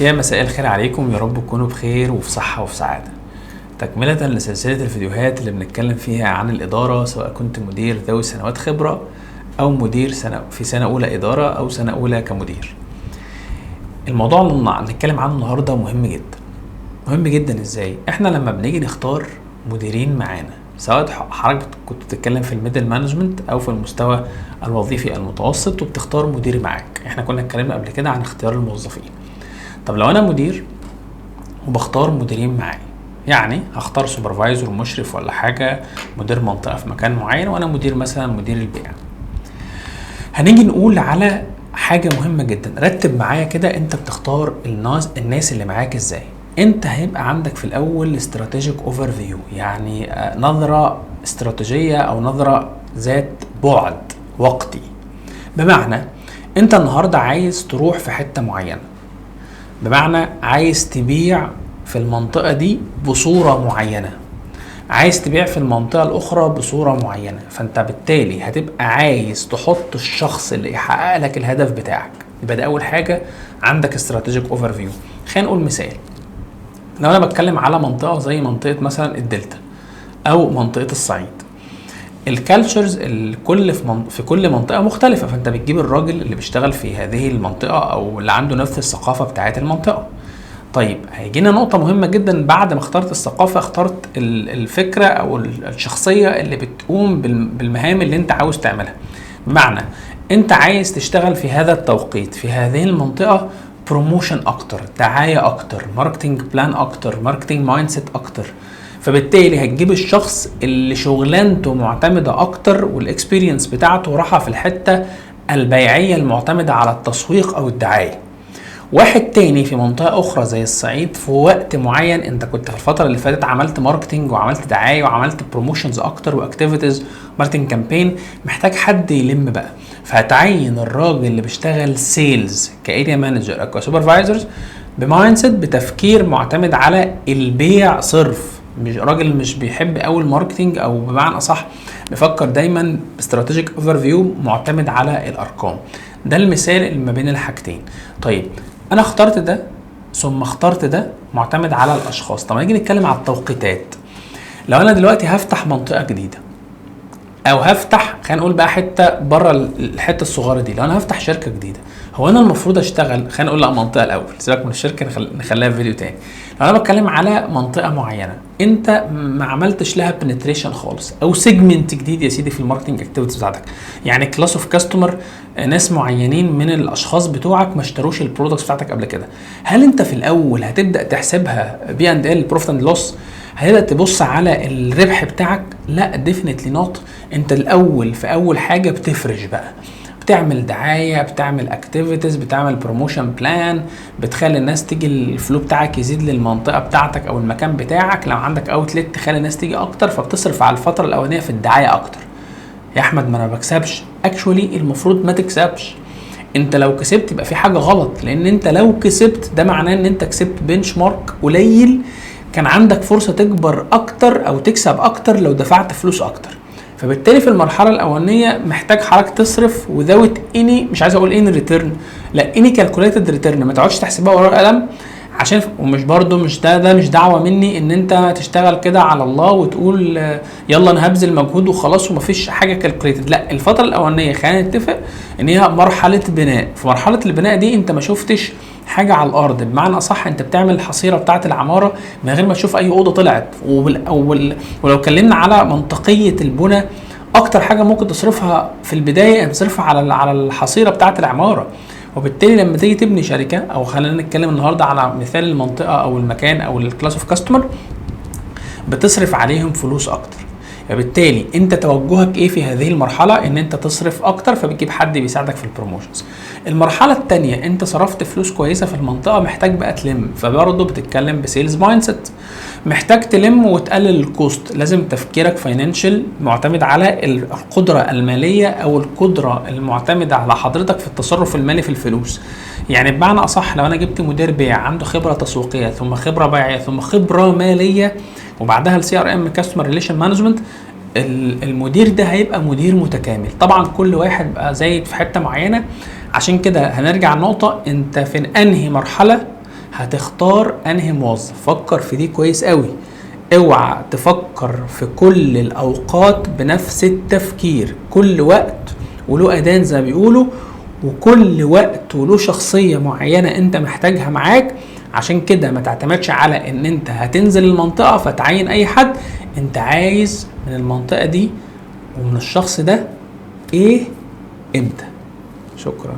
يا مساء الخير عليكم، يا رب تكونوا بخير وفي صحة وفي سعادة. تكملة لسلسلة الفيديوهات اللي بنتكلم فيها عن الإدارة، سواء كنت مدير ذوي سنوات خبرة أو مدير في سنة أولى إدارة أو سنة أولى كمدير. الموضوع اللي هنتكلم عنه النهاردة مهم جدا. مهم جدا إزاي؟ إحنا لما بنيجي نختار مديرين معانا، سواء حضرتك كنت بتتكلم في الميدل مانجمنت أو في المستوى الوظيفي المتوسط وبتختار مدير معاك. إحنا كنا اتكلمنا قبل كده عن اختيار الموظفين. طب لو انا مدير وبختار مديرين معايا، يعني هختار سوبرفايزر مشرف ولا حاجه، مدير منطقه في مكان معين، وانا مدير مثلا مدير البيع. هنيجي نقول على حاجه مهمه جدا. رتب معايا كده، انت بتختار الناس اللي معاك ازاي. انت هيبقى عندك في الاول استراتيجيك اوفر فيو، يعني نظره استراتيجيه او نظره ذات بعد وقتي. بمعنى انت النهارده عايز تروح في حته معينه، بمعنى عايز تبيع في المنطقة دي بصورة معينة، عايز تبيع في المنطقة الأخرى بصورة معينة. فأنت بالتالي هتبقى عايز تحط الشخص اللي يحقق لك الهدف بتاعك. يبقى ده أول حاجة، عندك استراتيجيك اوفر فيو. خلينا نقول مثال. لو أنا بتكلم على منطقة زي منطقة مثلا الدلتا أو منطقة الصعيد، الكالتشرز في كل منطقه مختلفه. فانت بتجيب الراجل اللي بيشتغل في هذه المنطقه او اللي عنده نفس الثقافه بتاعه المنطقه. طيب هيجينا نقطه مهمه جدا، بعد ما اخترت الثقافه اخترت الفكره او الشخصيه اللي بتقوم بالمهام اللي انت عاوز تعملها. بمعنى انت عايز تشتغل في هذا التوقيت في هذه المنطقه بروموشن اكتر، دعايه اكتر، ماركتنج بلان اكتر، ماركتنج مايند سيت اكتر. فبالتالي هتجيب الشخص اللي شغلانته معتمده اكتر والاكسبيرينس بتاعته راحه في الحته البيعيه المعتمده على التسويق او الدعايه. واحد تاني في منطقه اخرى زي الصعيد، في وقت معين انت كنت في الفتره اللي فاتت عملت ماركتنج وعملت دعايه وعملت بروموشنز اكتر واكتيفيتيز ماركتنج كامبين، محتاج حد يلم بقى. فهتعين الراجل اللي بيشتغل سيلز كاريا مانجر او كسوبرفايزرز بمايند سيت، بتفكير معتمد على البيع صرف. مش راجل مش بيحب قوي الماركتنج، او بمعنى اصح بيفكر دايما باستراتيجيك اوفر فيو معتمد على الارقام. ده المثال اللي ما بين الحاجتين. طيب انا اخترت ده ثم اخترت ده معتمد على الاشخاص. طب نيجي نتكلم على التوقيتات. لو انا دلوقتي هفتح منطقه جديده او هفتح، خلينا نقول بقى حته بره الحته الصغيره دي، لو انا هفتح شركه جديده، هو انا المفروض اشتغل، خلينا نقول لا منطقه الاول، سيبك من الشركه نخليها في فيديو تاني. لو انا بتكلم على منطقه معينه انت ما عملتش لها بنتريشن خالص، او سيجمنت جديد يا سيدي في الماركتنج اكتيفيتيز بتاعتك، يعني كلاس اوف كاستمر، ناس معينين من الاشخاص بتوعك ما اشتروش البرودكتس بتاعتك قبل كده، هل انت في الاول هتبدا تحسبها بي اند ال، بروفيت اند لوس؟ هتبدا تبص على الربح بتاعك؟ لا، ديفينتلي نوت. انت الاول في اول حاجه بتفرش بقى، بتعمل دعايه، بتعمل اكتيفيتيز، بتعمل بروموشن بلان، بتخلي الناس تيجي، الفلو بتاعك يزيد للمنطقه بتاعتك او المكان بتاعك. لو عندك اوتلت تخلي الناس تيجي اكتر، فبتصرف على الفتره الاولانيه في الدعايه اكتر. يا احمد ما انا بكسبش. اكشولي المفروض ما تكسبش. انت لو كسبت يبقى في حاجه غلط، لان انت لو كسبت ده معناه ان انت كسبت بنش مارك قليل، كان عندك فرصه تكبر اكتر او تكسب اكتر لو دفعت فلوس اكتر. فبالتالي في المرحله الاولانيه محتاج حضرتك تصرف without any، مش عايز اقول any return، لا any calculated return. ما تقعدش تحسبها ورقه قلم، عشان ومش برضو مش ده مش دعوه مني ان انت تشتغل كده على الله وتقول يلا انا هبذل مجهود وخلاص ومفيش حاجه كالكوليتد. لا، الفتره الاولانيه خلينا نتفق ان هي مرحله بناء. في مرحله البناء دي انت ما شفتش حاجه على الارض، بمعنى اصح انت بتعمل الحصيره بتاعه العماره من غير ما تشوف اي اوضه طلعت. ولو اتكلمنا على منطقيه البنى، اكتر حاجه ممكن تصرفها في البدايه تصرفها على الحصيره بتاعه العماره. وبالتالي لما تيجي تبني شركه، او خلينا نتكلم النهارده على مثال المنطقه او المكان او الكلاس اوف كاستمر، بتصرف عليهم فلوس اكتر. فبالتالي انت توجهك ايه في هذه المرحله؟ ان انت تصرف اكتر، فبتجيب حد بيساعدك في البروموشنز. المرحله الثانيه انت صرفت فلوس كويسه في المنطقه، محتاج بقى تلم، فبرضه بتتكلم بسيلز مايند سيت، محتاج تلم وتقلل الكوست. لازم تفكيرك فاينانشال معتمد على القدره الماليه او القدره المعتمده على حضرتك في التصرف المالي في الفلوس. يعني بمعنى اصح، لو انا جبت مدير بيع عنده خبره تسويقيه ثم خبره بيعيه ثم خبره ماليه وبعدها السي ار ام كاستمر ريليشن مانجمنت، المدير ده هيبقى مدير متكامل. طبعا كل واحد بقى زايد في حته معينه. عشان كده هنرجع النقطه، انت في انهي مرحله هتختار انهي موظف. فكر في دي كويس قوي، اوعى تفكر في كل الاوقات بنفس التفكير. كل وقت وله اذان زي ما بيقولوا، وكل وقت وله شخصية معينة انت محتاجها معاك. عشان كده ما تعتمدش على ان انت هتنزل المنطقة فتعين اي حد، انت عايز من المنطقة دي ومن الشخص ده ايه امتى. شكرا.